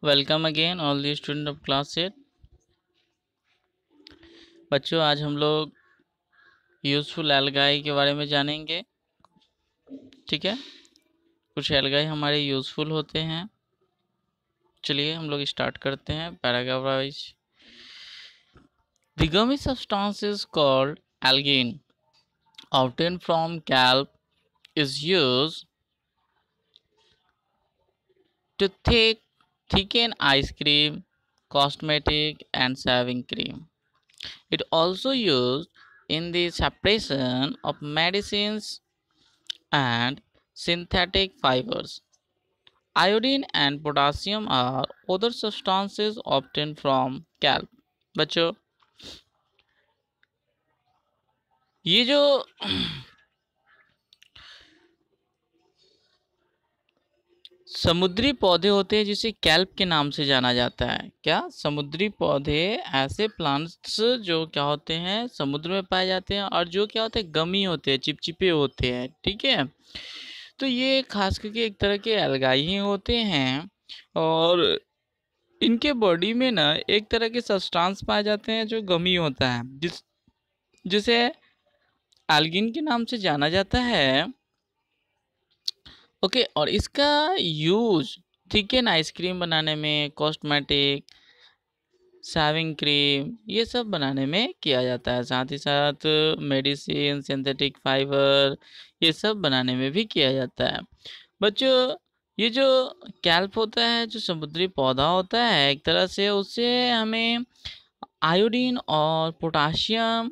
Welcome again all the student of class 8। बच्चों, आज हम लोग यूज़फुल एल्गाई के बारे में जानेंगे। ठीक है, कुछ एल्गाई हमारे यूज़फुल होते हैं। चलिए हम लोग स्टार्ट करते हैं paragraph wise. The gummy substance is called algin, obtained from kelp, is used to thicken ice cream, cosmetic and shaving cream. It also used in the separation of medicines and synthetic fibers. Iodine and potassium are other substances obtained from kelp। बच्चों, ये जो समुद्री पौधे होते हैं जिसे kelp के नाम से जाना जाता है। क्या समुद्री पौधे ऐसे प्लांट्स जो क्या होते हैं समुद्र में पाए जाते हैं और जो क्या होते हैं गमी होते हैं, चिपचिपे होते हैं। ठीक है, तो ये खास करके एक तरह के एल्गाई ही होते हैं और इनके बॉडी में ना एक तरह के सब्सटेंस पाए जाते हैं जो गमी होता है, जिसे एल्गिन के नाम से जाना जाता है। ओके, और इसका यूज थिकन आइसक्रीम बनाने में, कॉस्मेटिक, शेविंग क्रीम, ये सब बनाने में किया जाता है। साथ ही साथ मेडिसिन, सिंथेटिक फाइबर, ये सब बनाने में भी किया जाता है। बच्चों, ये जो कैल्प होता है, जो समुद्री पौधा होता है, एक तरह से उससे हमें आयोडीन और पोटाशियम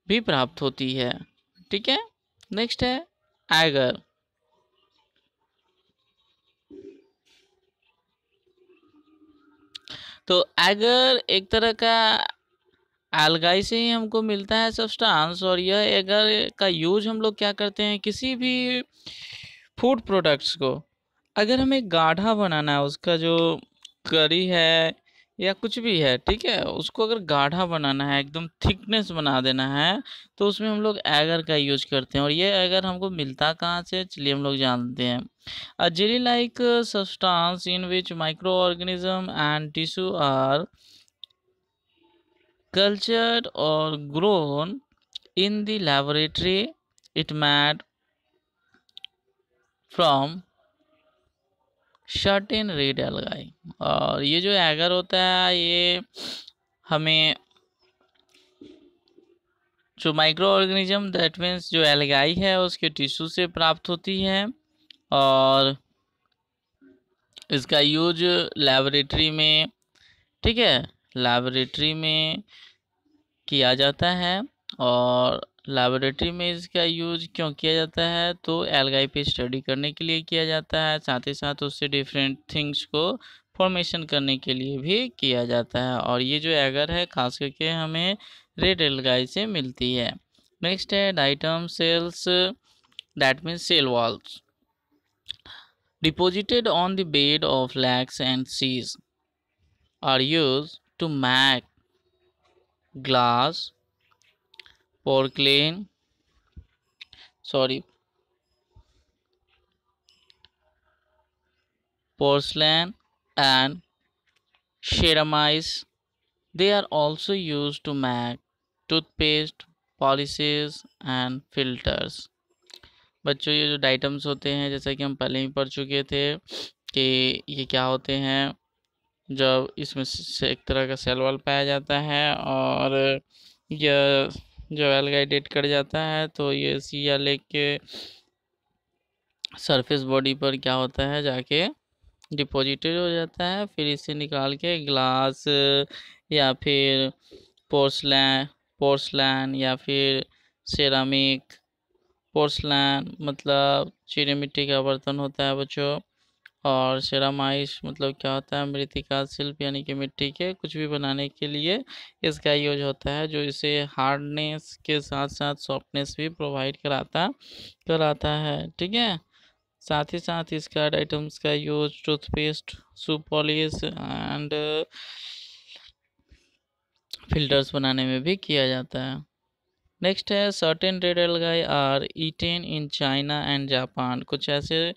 भी प्राप्त होती है। ठीक है, नेक्स्ट है एगर। तो एगर एक तरह का एल्गाई से ही हमको मिलता है सब्सटेंस, और यह एगर का यूज हम लोग क्या करते हैं, किसी भी फूड प्रोडक्ट्स को अगर हमें गाढ़ा बनाना है, उसका जो करी है या कुछ भी है, ठीक है, उसको अगर गाढ़ा बनाना है, एकदम थिकनेस बना देना है, तो उसमें हम लोग एगर का यूज करते हैं। और ये एगर हमको मिलता कहाँ से, चलिए हम लोग जानते हैं। A jelly like substance in which micro organism and tissue are cultured or grown in the laboratory. It made from certain red algae। और ये जो एगर होता है, ये हमें जो माइक्रो ऑर्गेनिज्म, दैट मीन्स जो एल्गाई है, उसके टिश्यू से प्राप्त होती है। और इसका यूज लेबोरेटरी में, ठीक है, लेबोरेटरी में किया जाता है। और लेबोरेटरी में इसका यूज क्यों किया जाता है, तो एल्गाई पे स्टडी करने के लिए किया जाता है। साथ ही साथ उससे डिफरेंट थिंग्स को फॉर्मेशन करने के लिए भी किया जाता है। और ये जो एगर है खास करके हमें रेड एल्गाई से मिलती है। नेक्स्ट है diatom cells, that means cell walls deposited on the bed of lakes and seas are used to make glass, porcelain, sorry, porcelain and ceramides. They are also used to make toothpaste, polishes and filters। बच्चों, ये जो diatoms होते हैं, जैसा कि हम पहले ही पढ़ चुके थे कि ये क्या होते हैं, जब इसमें से एक तरह का सेल वॉल पाया जाता है और यह जो एल्गाई डेट कर जाता है, तो ये सी या लेक के सरफेस बॉडी पर क्या होता है, जाके डिपॉजिटेड हो जाता है। फिर इसे निकाल के ग्लास या फिर पोर्सलैन पोर्सलैन या फिर सेरामिक, पोर्सलैन मतलब चीनी मिट्टी का बर्तन होता है बच्चों, और सेरामाइस मतलब क्या होता है, मृतिका शिल्प यानी कि मिट्टी के कुछ भी बनाने के लिए इसका यूज होता है, जो इसे हार्डनेस के साथ साथ सॉफ्टनेस भी प्रोवाइड कराता है। ठीक है, साथ ही साथ इसका आइटम्स का use toothpaste, shoe polish and filters बनाने में भी किया जाता है। नेक्स्ट है certain red algae are eaten in China and Japan. कुछ ऐसे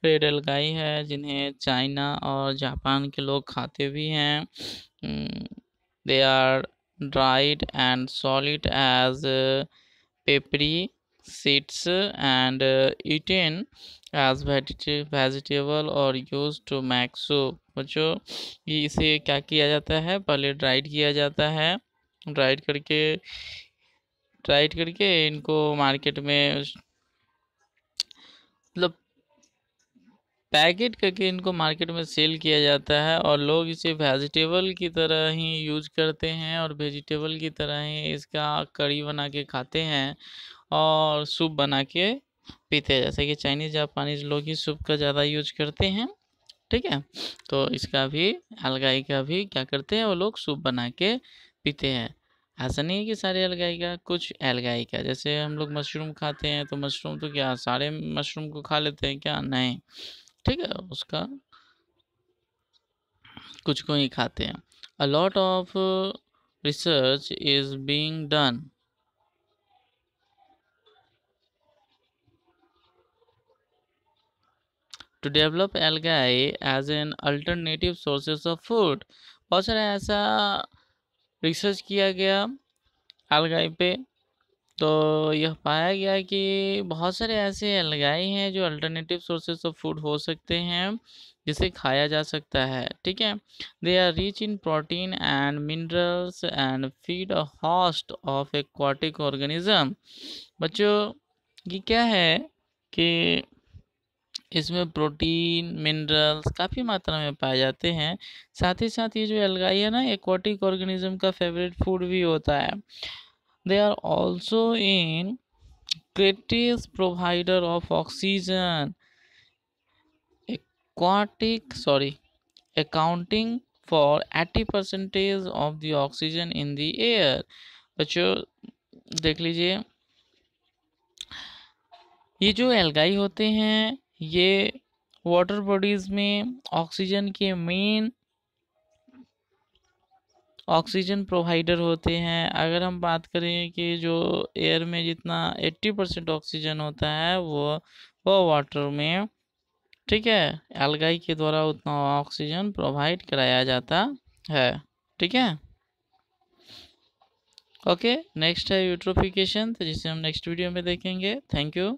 रेड एल्गाई है जिन्हें चाइना और जापान के लोग खाते भी हैं। They are dried and solid as papery seeds and eaten as vegetable or used to make soup। बच्चों ये इसे क्या किया जाता है, पहले ड्राइड किया जाता है, ड्राइड करके इनको मार्केट में मतलब पैकेट करके इनको मार्केट में सेल किया जाता है और लोग इसे वेजिटेबल की तरह ही यूज करते हैं और वेजिटेबल की तरह ही इसका करी बना के खाते हैं और सूप बना के पीते हैं। जैसे कि चाइनीज जापानीज लोग ही सूप का ज़्यादा यूज करते हैं, ठीक है। तो इसका भी एल्गाई का भी क्या करते हैं, वो लोग सूप बना के पीते हैं। ऐसा नहीं है कि सारे एल्गाई का, कुछ एल्गाई का, जैसे हम लोग मशरूम खाते हैं तो मशरूम तो क्या सारे मशरूम को खा लेते हैं क्या, नहीं, ठीक है, उसका कुछ को ही खाते हैं। A lot of research is being done to develop algae as an alternative sources of food. बहुत सारा ऐसा रिसर्च किया गया एल्गाई पे, तो यह पाया गया कि बहुत सारे ऐसे एल्गाई हैं जो अल्टरनेटिव सोर्सेस ऑफ फूड हो सकते हैं, जिसे खाया जा सकता है, ठीक है। They are rich in protein and minerals and feed a host of aquatic organism. बच्चों ये क्या है कि इसमें प्रोटीन मिनरल्स काफ़ी मात्रा में पाए जाते हैं। साथ ही साथ ये जो एल्गाई है ना, एक्वाटिक ऑर्गेनिज्म का फेवरेट फूड भी होता है। They are also in greatest provider of oxygen, accounting for 80% of the oxygen in the air। बच्चों देख लीजिए, ये जो एल्गाई होते हैं ये वाटर बॉडीज में ऑक्सीजन प्रोवाइडर होते हैं। अगर हम बात करें कि जो एयर में जितना 80% ऑक्सीजन होता है वो वाटर में, ठीक है, एल्गाई के द्वारा उतना ऑक्सीजन प्रोवाइड कराया जाता है, ठीक है। ओके, नेक्स्ट है यूट्रोफिकेशन, तो जिसे हम नेक्स्ट वीडियो में देखेंगे। Thank you.